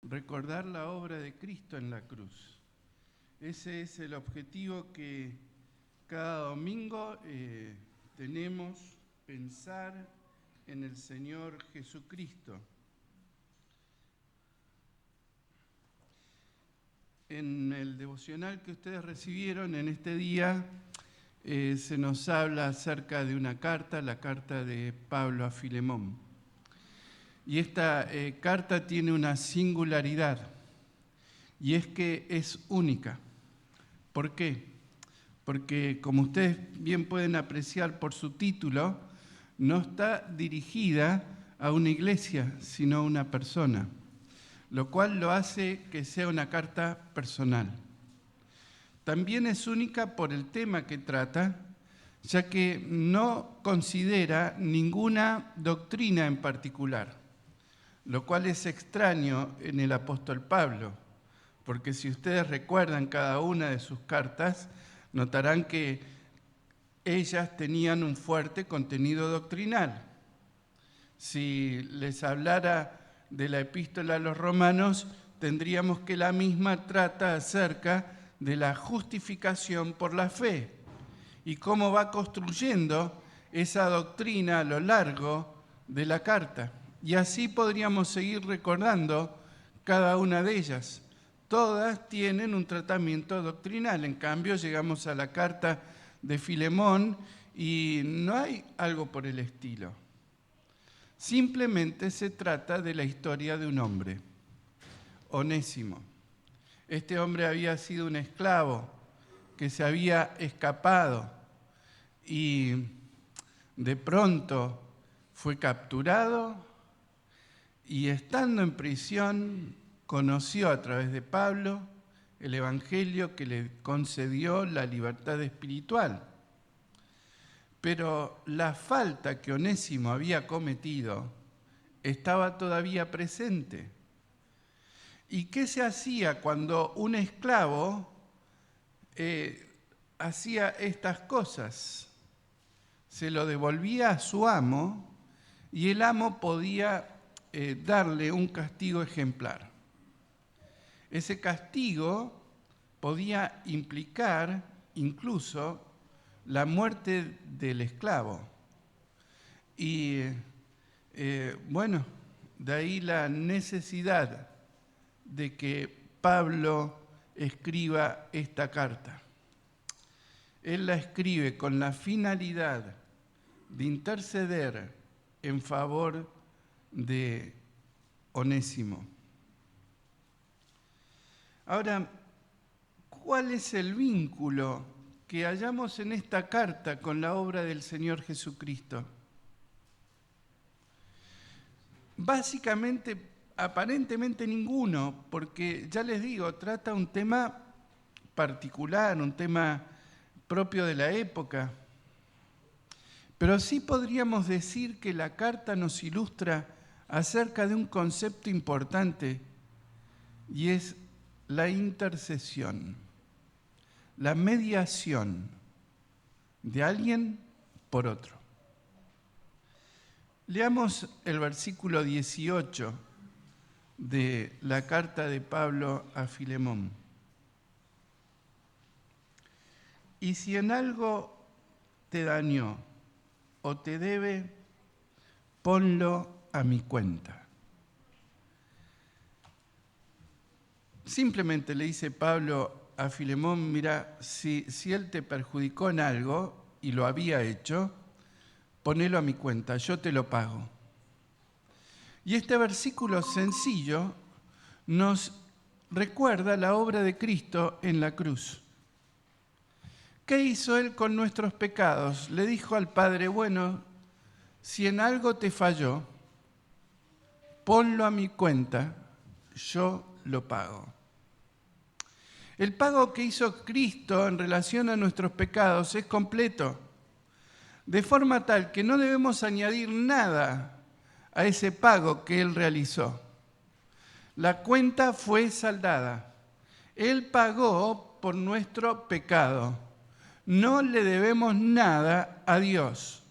recordar la obra de Cristo en la cruz. Ese es el objetivo que cada domingo tenemos, pensar en el Señor Jesucristo. En el devocional que ustedes recibieron en este día se nos habla acerca de una carta, la carta de Pablo a Filemón. Y esta carta tiene una singularidad, y es que es única. ¿Por qué? Porque, como ustedes bien pueden apreciar por su título, no está dirigida a una iglesia, sino a una persona, lo cual lo hace que sea una carta personal. También es única por el tema que trata, ya que no considera ninguna doctrina en particular, lo cual es extraño en el apóstol Pablo, porque si ustedes recuerdan cada una de sus cartas, notarán que ellas tenían un fuerte contenido doctrinal. Si les hablara de la epístola a los romanos, tendríamos que la misma trata acerca de la justificación por la fe y cómo va construyendo esa doctrina a lo largo de la carta. Y así podríamos seguir recordando cada una de ellas. Todas tienen un tratamiento doctrinal. En cambio, llegamos a la carta de Filemón y no hay algo por el estilo. Simplemente se trata de la historia de un hombre, Onésimo. Este hombre había sido un esclavo que se había escapado y de pronto fue capturado y estando en prisión conoció a través de Pablo el evangelio que le concedió la libertad espiritual. Pero la falta que Onésimo había cometido estaba todavía presente. ¿Y qué se hacía cuando un esclavo hacía estas cosas? Se lo devolvía a su amo y el amo podía darle un castigo ejemplar. Ese castigo podía implicar incluso la muerte del esclavo. Y de ahí la necesidad de que Pablo escriba esta carta. Él la escribe con la finalidad de interceder en favor de Onésimo. Ahora, ¿cuál es el vínculo que hallamos en esta carta con la obra del Señor Jesucristo? Básicamente, aparentemente ninguno, porque ya les digo, trata un tema particular, un tema propio de la época. Pero sí podríamos decir que la carta nos ilustra acerca de un concepto importante, y es la intercesión, la mediación de alguien por otro. Leamos el versículo 18 de la carta de Pablo a Filemón. Y si en algo te dañó o te debe, ponlo a mi cuenta. Simplemente le dice Pablo a Filemón, mira, si él te perjudicó en algo y lo había hecho, ponelo a mi cuenta, yo te lo pago. Y este versículo sencillo nos recuerda la obra de Cristo en la cruz. ¿Qué hizo Él con nuestros pecados? Le dijo al Padre, bueno, si en algo te falló, ponlo a mi cuenta, yo lo pago. El pago que hizo Cristo en relación a nuestros pecados es completo, de forma tal que no debemos añadir nada a ese pago que Él realizó. La cuenta fue saldada. Él pagó por nuestro pecado. No le debemos nada a Dios,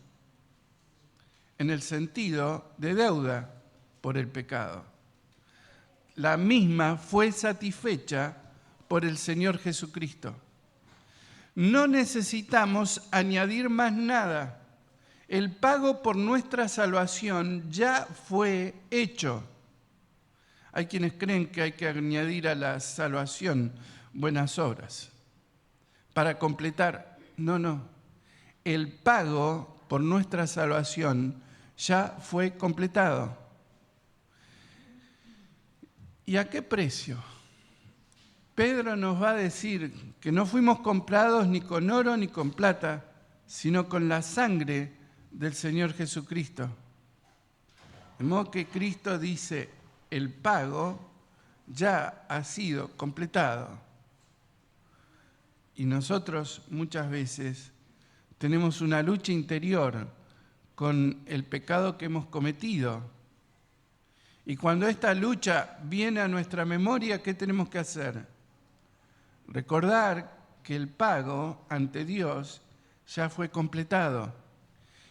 en el sentido de deuda por el pecado. la misma fue satisfecha por el Señor Jesucristo. No necesitamos añadir más nada. El pago por nuestra salvación ya fue hecho. Hay quienes creen que hay que añadir a la salvación buenas obras para completar. No. El pago por nuestra salvación ya fue completado. ¿Y a qué precio? Pedro nos va a decir que no fuimos comprados ni con oro ni con plata, sino con la sangre del Señor Jesucristo. De modo que Cristo dice, el pago ya ha sido completado. Y nosotros muchas veces tenemos una lucha interior con el pecado que hemos cometido. Y cuando esta lucha viene a nuestra memoria, ¿qué tenemos que hacer? Recordar que el pago ante Dios ya fue completado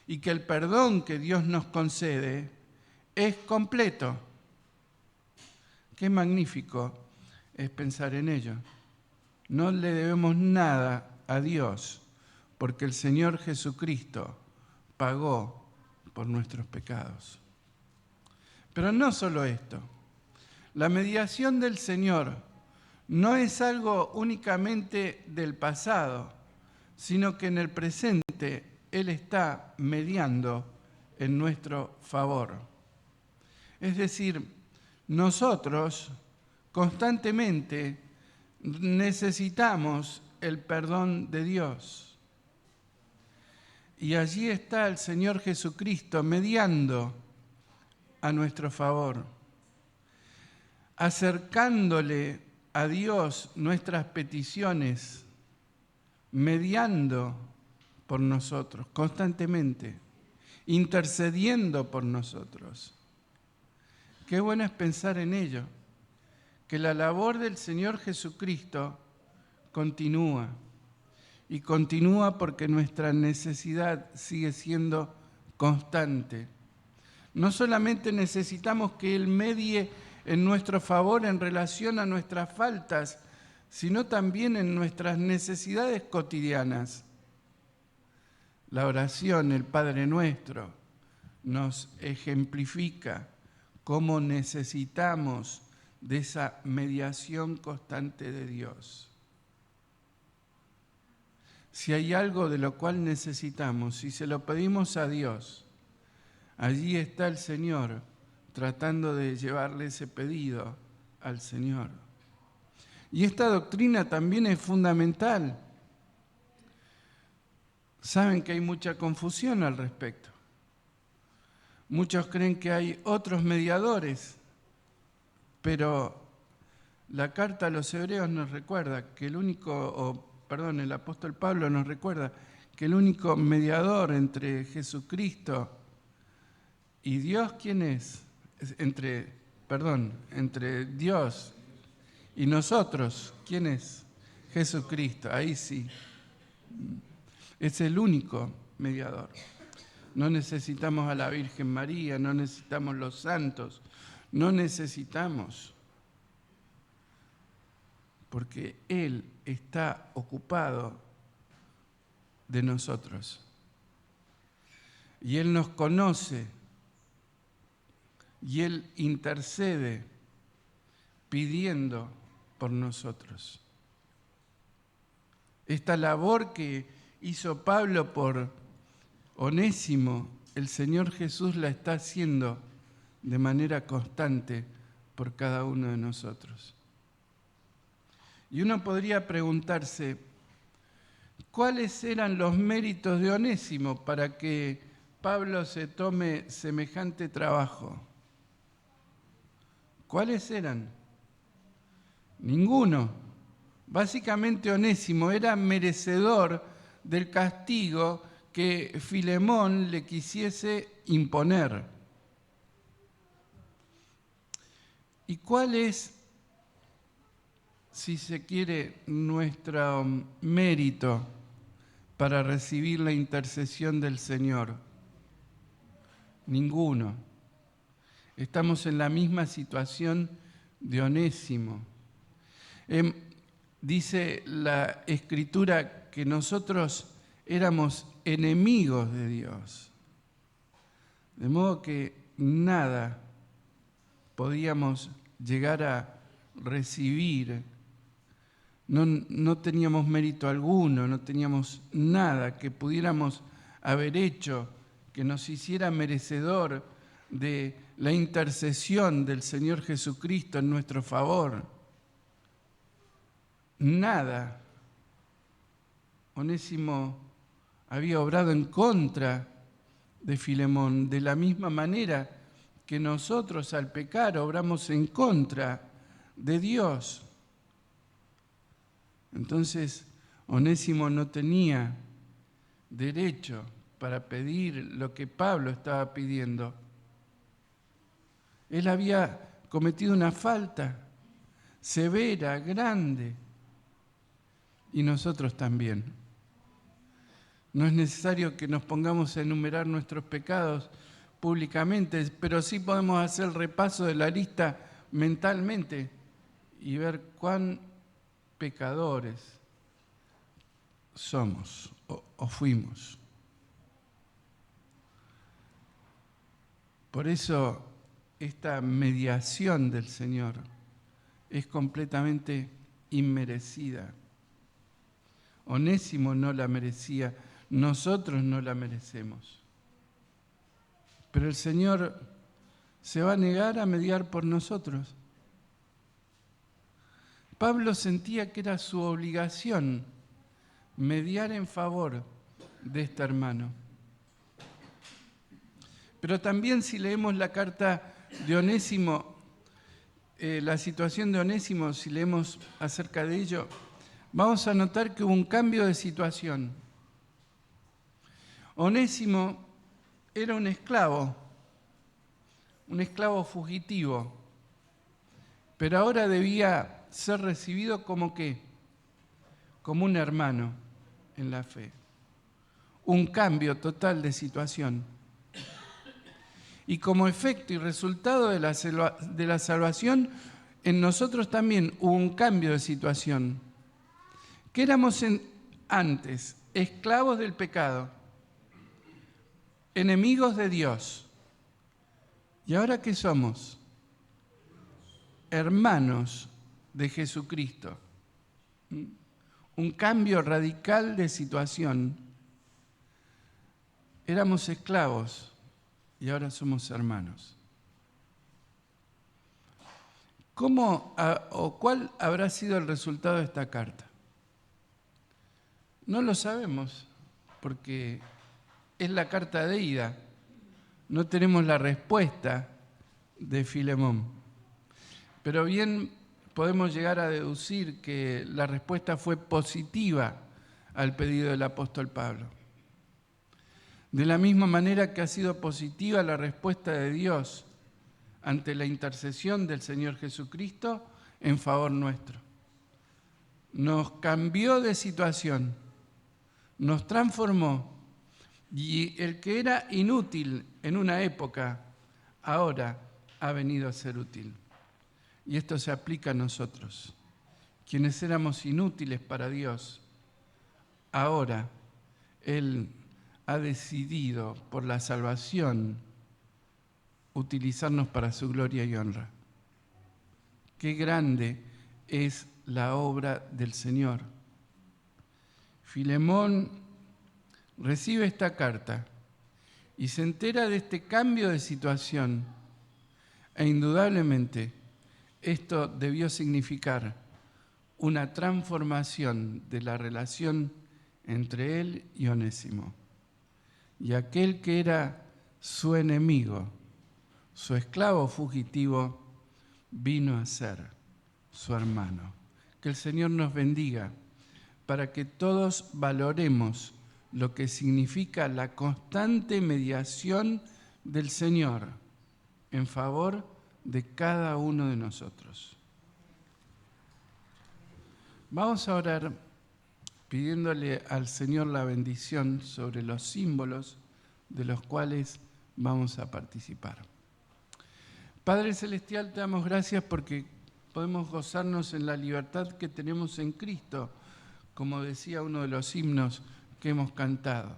y que el perdón que Dios nos concede es completo. Qué magnífico es pensar en ello. No le debemos nada a Dios porque el Señor Jesucristo pagó por nuestros pecados. Pero no solo esto. La mediación del Señor no es algo únicamente del pasado, sino que en el presente Él está mediando en nuestro favor. Es decir, nosotros constantemente necesitamos el perdón de Dios. Y allí está el Señor Jesucristo mediando a nuestro favor, acercándole a Dios nuestras peticiones, mediando por nosotros constantemente, intercediendo por nosotros. Qué bueno es pensar en ello, que la labor del Señor Jesucristo continúa, y continúa porque nuestra necesidad sigue siendo constante. No solamente necesitamos que Él medie en nuestro favor en relación a nuestras faltas, sino también en nuestras necesidades cotidianas. La oración, el Padre Nuestro, nos ejemplifica cómo necesitamos de esa mediación constante de Dios. Si hay algo de lo cual necesitamos, si se lo pedimos a Dios, allí está el Señor tratando de llevarle ese pedido al Señor. Y esta doctrina también es fundamental. Saben que hay mucha confusión al respecto. Muchos creen que hay otros mediadores, pero la carta a los hebreos nos recuerda que el apóstol Pablo nos recuerda que el único mediador entre Jesucristo y Dios, ¿quién es? Entre Dios y nosotros, ¿quién es? Jesucristo, ahí sí. Es el único mediador. No necesitamos a la Virgen María, no necesitamos los santos, no necesitamos, porque Él está ocupado de nosotros. Y Él nos conoce, y Él intercede pidiendo por nosotros. Esta labor que hizo Pablo por Onésimo, el Señor Jesús la está haciendo de manera constante por cada uno de nosotros. Y uno podría preguntarse, ¿cuáles eran los méritos de Onésimo para que Pablo se tome semejante trabajo? ¿Cuáles eran? Ninguno. Básicamente Onésimo era merecedor del castigo que Filemón le quisiese imponer. ¿Y cuál es, si se quiere, nuestro mérito para recibir la intercesión del Señor? Ninguno. Estamos en la misma situación de Onésimo. Dice la Escritura que nosotros éramos enemigos de Dios, de modo que nada podíamos llegar a recibir, no teníamos mérito alguno, no teníamos nada que pudiéramos haber hecho que nos hiciera merecedor de la intercesión del Señor Jesucristo en nuestro favor. Nada. Onésimo había obrado en contra de Filemón, de la misma manera que nosotros al pecar obramos en contra de Dios. Entonces, Onésimo no tenía derecho para pedir lo que Pablo estaba pidiendo. Él había cometido una falta severa, grande, y nosotros también. No es necesario que nos pongamos a enumerar nuestros pecados públicamente, pero sí podemos hacer el repaso de la lista mentalmente y ver cuán pecadores somos o fuimos. Por eso esta mediación del Señor es completamente inmerecida. Onésimo no la merecía, nosotros no la merecemos. Pero el Señor se va a negar a mediar por nosotros. Pablo sentía que era su obligación mediar en favor de este hermano. Pero también si leemos la carta de Onésimo, la situación de Onésimo, si leemos acerca de ello, vamos a notar que hubo un cambio de situación. Onésimo era un esclavo fugitivo, pero ahora debía ser recibido como ¿qué? Como un hermano en la fe. Un cambio total de situación. Y como efecto y resultado de la salvación, en nosotros también hubo un cambio de situación. ¿Qué éramos antes? Esclavos del pecado, enemigos de Dios. ¿Y ahora qué somos? Hermanos de Jesucristo. Un cambio radical de situación. Éramos esclavos y ahora somos hermanos. ¿Cuál habrá sido el resultado de esta carta? No lo sabemos, porque es la carta de ida. No tenemos la respuesta de Filemón. Pero bien podemos llegar a deducir que la respuesta fue positiva al pedido del apóstol Pablo. De la misma manera que ha sido positiva la respuesta de Dios ante la intercesión del Señor Jesucristo en favor nuestro. Nos cambió de situación, nos transformó, y el que era inútil en una época, ahora ha venido a ser útil. Y esto se aplica a nosotros, quienes éramos inútiles para Dios. Ahora Él ha decidido, por la salvación, utilizarnos para su gloria y honra. Qué grande es la obra del Señor. Filemón recibe esta carta y se entera de este cambio de situación. E indudablemente esto debió significar una transformación de la relación entre él y Onésimo. Y aquel que era su enemigo, su esclavo fugitivo, vino a ser su hermano. Que el Señor nos bendiga para que todos valoremos lo que significa la constante mediación del Señor en favor de cada uno de nosotros. Vamos a orar pidiéndole al Señor la bendición sobre los símbolos de los cuales vamos a participar. Padre Celestial, te damos gracias porque podemos gozarnos en la libertad que tenemos en Cristo, como decía uno de los himnos que hemos cantado.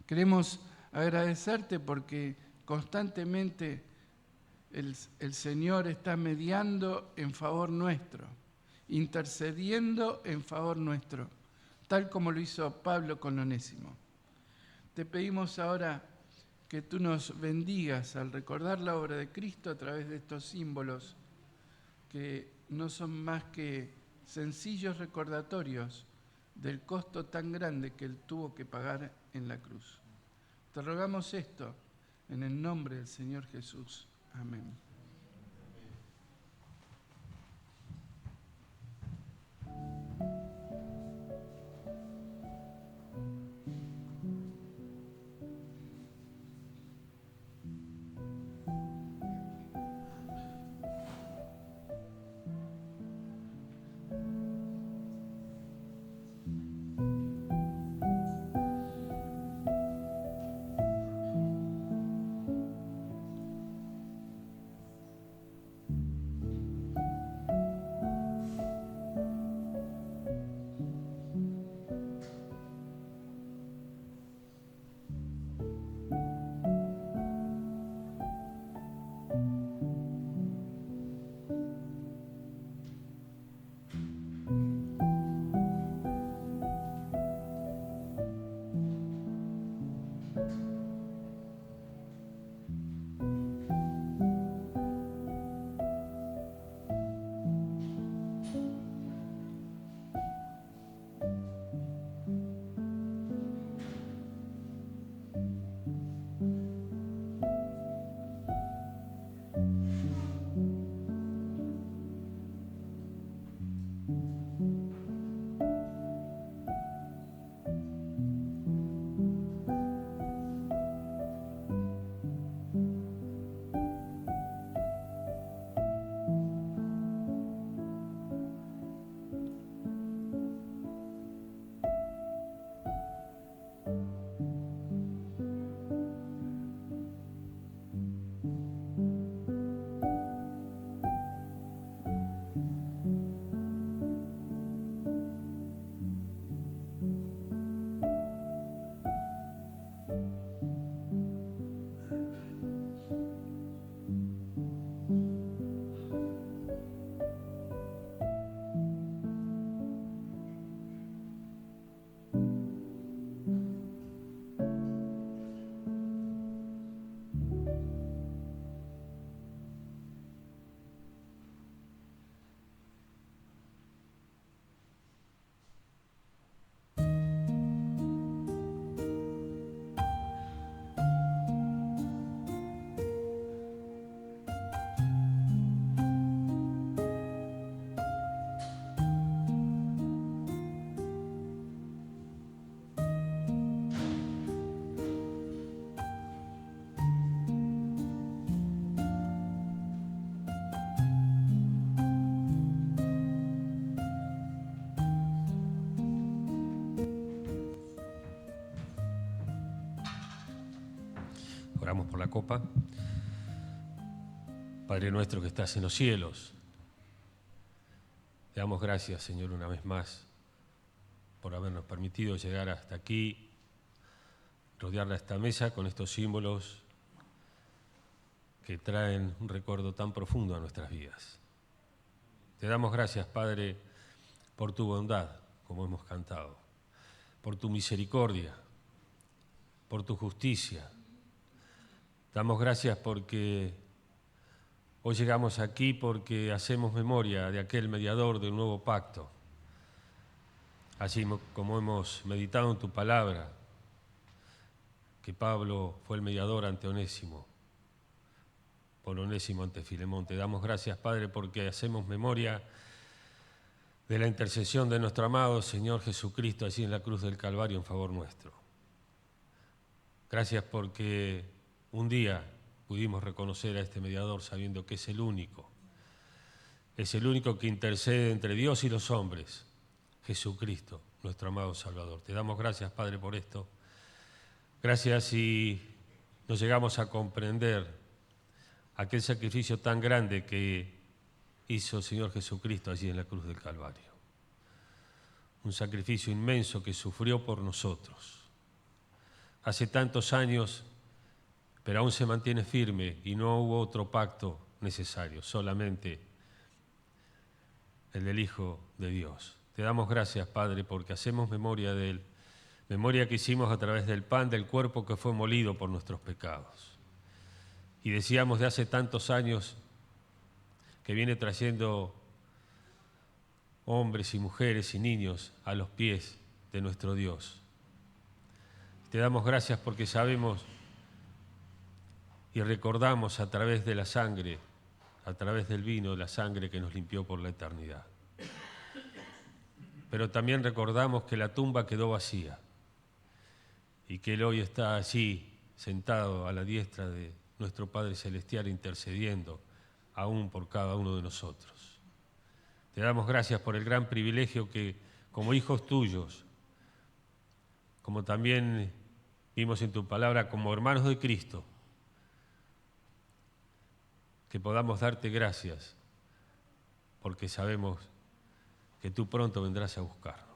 Queremos agradecerte porque constantemente el Señor está mediando en favor nuestro, intercediendo en favor nuestro, tal como lo hizo Pablo con Onésimo. Te pedimos ahora que tú nos bendigas al recordar la obra de Cristo a través de estos símbolos que no son más que sencillos recordatorios del costo tan grande que Él tuvo que pagar en la cruz. Te rogamos esto en el nombre del Señor Jesús. Amén. Oramos por la copa. Padre nuestro que estás en los cielos, te damos gracias, Señor, una vez más por habernos permitido llegar hasta aquí, rodear esta mesa con estos símbolos que traen un recuerdo tan profundo a nuestras vidas. Te damos gracias, Padre, por tu bondad, como hemos cantado, por tu misericordia, por tu justicia. Damos gracias porque hoy llegamos aquí porque hacemos memoria de aquel mediador del nuevo pacto. Así como hemos meditado en tu palabra, que Pablo fue el mediador ante Onésimo, por Onésimo ante Filemón. Te damos gracias, Padre, porque hacemos memoria de la intercesión de nuestro amado Señor Jesucristo allí en la cruz del Calvario en favor nuestro. Gracias porque un día pudimos reconocer a este mediador sabiendo que es el único que intercede entre Dios y los hombres, Jesucristo, nuestro amado Salvador. Te damos gracias, Padre, por esto. Gracias si nos llegamos a comprender aquel sacrificio tan grande que hizo el Señor Jesucristo allí en la cruz del Calvario. Un sacrificio inmenso que sufrió por nosotros. Hace tantos años, pero aún se mantiene firme y no hubo otro pacto necesario, solamente el del Hijo de Dios. Te damos gracias, Padre, porque hacemos memoria de Él, memoria que hicimos a través del pan del cuerpo que fue molido por nuestros pecados. Y decíamos de hace tantos años que viene trayendo hombres y mujeres y niños a los pies de nuestro Dios. Te damos gracias porque sabemos y recordamos a través de la sangre, a través del vino, la sangre que nos limpió por la eternidad. Pero también recordamos que la tumba quedó vacía y que Él hoy está allí, sentado a la diestra de nuestro Padre Celestial, intercediendo aún por cada uno de nosotros. Te damos gracias por el gran privilegio que, como hijos tuyos, como también vimos en tu palabra, como hermanos de Cristo, que podamos darte gracias, porque sabemos que tú pronto vendrás a buscarnos.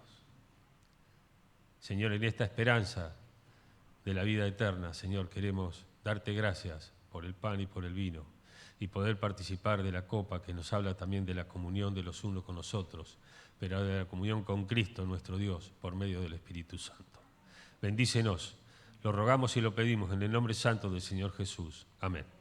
Señor, en esta esperanza de la vida eterna, Señor, queremos darte gracias por el pan y por el vino, y poder participar de la copa que nos habla también de la comunión de los unos con los otros, pero de la comunión con Cristo, nuestro Dios, por medio del Espíritu Santo. Bendícenos, lo rogamos y lo pedimos en el nombre santo del Señor Jesús. Amén.